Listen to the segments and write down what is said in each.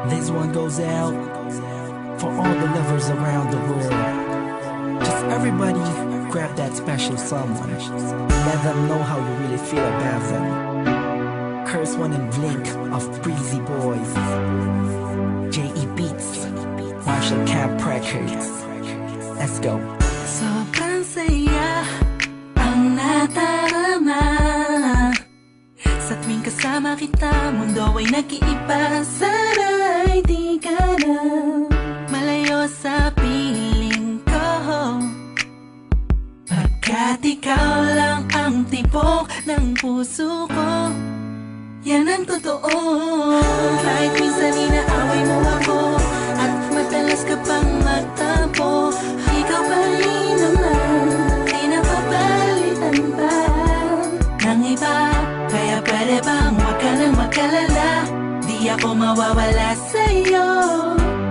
This one goes out for all the lovers around the world. Just everybody grab that special someone. Let them know how you really feel about them. Curse One and Blink of Breezy Boys. J.E. Beats, Marshall Camp Records. Let's go. Sobrang saya ang natarama sa tuwing kasama kita. Mundo ay nag-iiba. Sana'y di ka na malayo sa piling ko, pagkat ikaw lang ang tibok ng puso ko. Yan ang totoo. Kahit minsan inaaway mo ako at madalas ka pang magtampo, ikaw pa rin naman, di napapalitan pa ng iba. Kaya pwede bang huwag ka nang mag-alala, di ako mawawala sa'yo,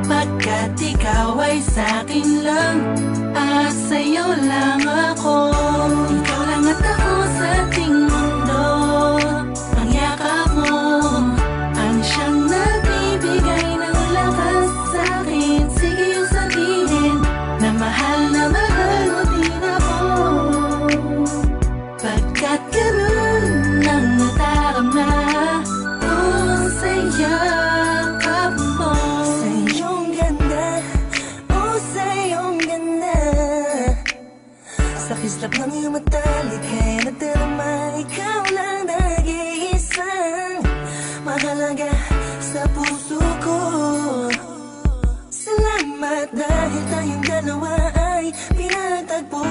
pagkat ikaw ay sa'kin lang, sa'yo lang ako. Ikaw lang at ako sa ating mundo. Ang yakap mo ang siyang nagbibigay ng lakas sa'kin. Sige yung sabihin na mahal mo din ako, pagkat ganun ang natarama ko sa yakap mo. Sa iyong ganda, sa iyong ganda, sa kislap ng iyong mata, likha'y nadarama. Ikaw lang nag-iisang mahalaga sa puso ko. Salamat dahil tayong dalawa ay pinagtagpo.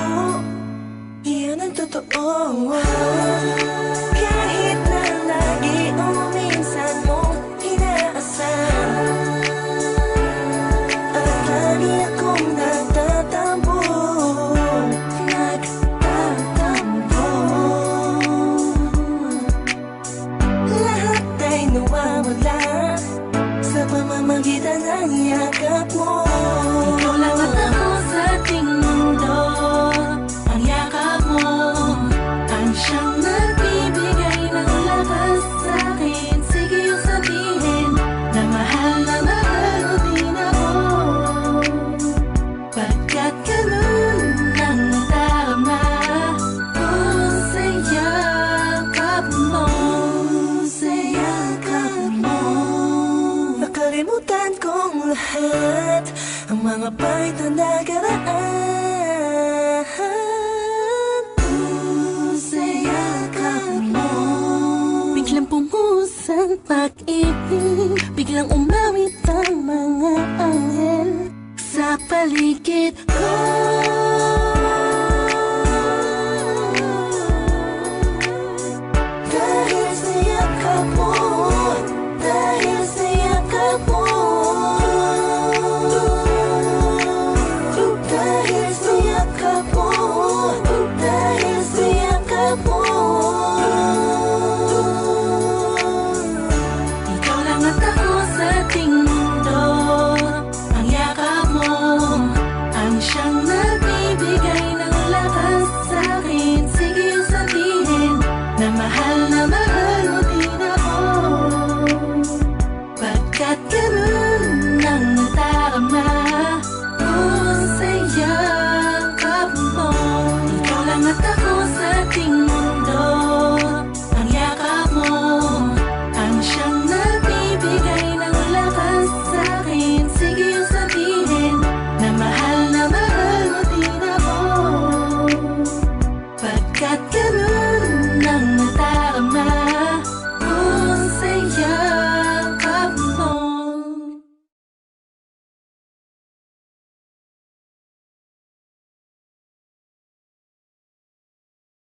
Iyan ang totoo. Kahit na lagi o minsan mo inaasam, at lagi akong nagtatampo. Lahat ay nawawala sa pamamagitan ng yakap mo. Ikaw lang at ako sa ating mundo. Ang yakap mo ang siyang nagbibigay ng lakas sa'kin. Sige yung sabihin na mahal mo din ako, pagkat ganun ang natarama ko sa yakap mo. Sa yakap mo, nakalimutan kong lahat ang mga pahit na nakaraan. Sa yakap mo, biglang pumuhos ang pag-ibig, biglang umawit ang mga anghel sa paligid ko.